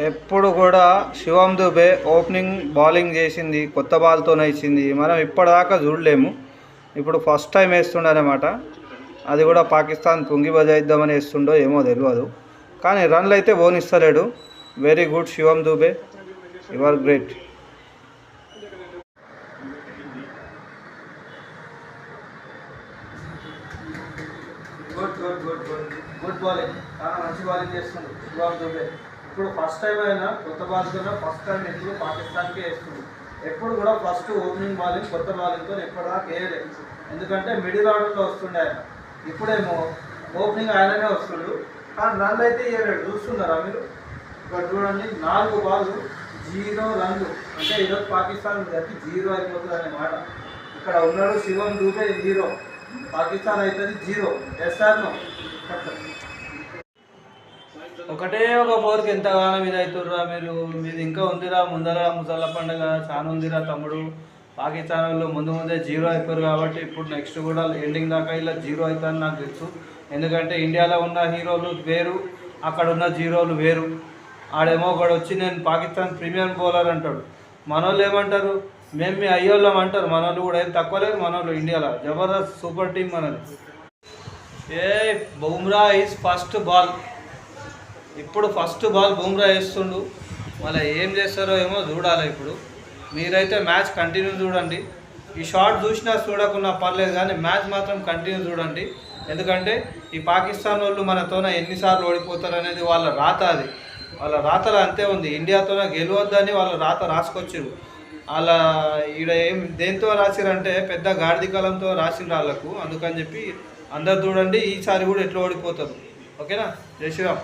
ఎప్పుడు కూడా శివం Dubey opening bowling చేసింది, కొత్త బాల్తోనే ఇచ్చింది. మనం ఇప్పటిదాకా చూడలేము. ఇప్పుడు ఫస్ట్ టైం వేస్తుండనమాట. అది కూడా పాకిస్తాన్ తుంగి బజాయిద్దామని వేస్తుండో ఏమో తెలియదు. కానీ రన్లు అయితే ఓనిస్తలేడు. Very good Shivam Dube, you are great. Good good good good good bowling. చాలా మంచి బౌలింగ్ చేస్తుంది శివం దుబే. ఇప్పుడు ఫస్ట్ టైం అయినా కొత్త బాల్తో ఫస్ట్ టైం ఎప్పుడు పాకిస్తాన్కే వేస్తుంది. ఎప్పుడు కూడా ఫస్ట్ ఓపెనింగ్ బౌలింగ్ కొత్త బాలింగ్తో ఎప్పటిదాకా వేయలేదు. ఎందుకంటే మిడిల్ ఆర్డర్లో వస్తుండే ఆయన. ఇప్పుడేమో ఓపెనింగ్ ఆయననే వస్తుండు, కానీ రన్లు అయితే వేయలేడు. చూస్తున్నారా మీరు? ఇక్కడ చూడండి, 4 బాళ్ళు 0 రన్లు. అంటే ఈరోజు పాకిస్తాన్ గట్టి 0 అయిపోతుంది అనే మాట. ఇక్కడ ఉన్నాడు శివం దుబే 0, పాకిస్తాన్ అవుతుంది 0. ఎస్ఆర్ను ఒకటే ఒక ఫోర్కి ఎంతగానో మీద అవుతుర్రా మీరు. మీది ఇంకా ఉందిరా ముందర ముసళ్ళ పండుగ చాలా ఉందిరా తమ్ముడు. పాకిస్తాన్ వాళ్ళు ముందే 0 అయిపోయారు కాబట్టి ఇప్పుడు నెక్స్ట్ కూడా ఎండింగ్ దాకా ఇలా 0 అవుతారని నాకు తెలుసు. ఎందుకంటే ఇండియాలో ఉన్న హీరోలు వేరు, అక్కడ ఉన్న జీరోలు వేరు. ఆడేమో ఒకడు వచ్చి నేను పాకిస్తాన్ ప్రీమియం బౌలర్ అంటాడు. మనోళ్ళు ఏమంటారు? మేము మీ అయ్యోళ్ళం అంటారు. మనోళ్ళు కూడా ఏం తక్కువ లేరు. మనోళ్ళు ఇండియాలో జబర్దస్త్ సూపర్ టీం మనది. Bumrah is first ball. ఇప్పుడు ఫస్ట్ బాల్ బుమ్రా వేస్తుండు. మళ్ళీ ఏం చేస్తారో ఏమో చూడాలి. ఇప్పుడు మీరైతే మ్యాచ్ కంటిన్యూ చూడండి. ఈ షాట్ చూసినా చూడకున్నా పర్లేదు, కానీ మ్యాచ్ మాత్రం కంటిన్యూ చూడండి. ఎందుకంటే ఈ పాకిస్తాన్ వాళ్ళు మనతోన ఎన్నిసార్లు ఓడిపోతారు అనేది వాళ్ళ రాత. అది వాళ్ళ రాతలో అంతే ఉంది. ఇండియాతోనే గెలవద్దని వాళ్ళ రాత రాసుకొచ్చారు. వాళ్ళ ఈడ ఏం దేంతో రాసిరంటే పెద్ద గాడిదికాలంతో రాసిండ్రు వాళ్ళకు. అందుకని చెప్పి అందరు చూడండి ఈసారి కూడా ఎట్లా ఓడిపోతారు. ఓకేనా? జై శ్రీరామ్.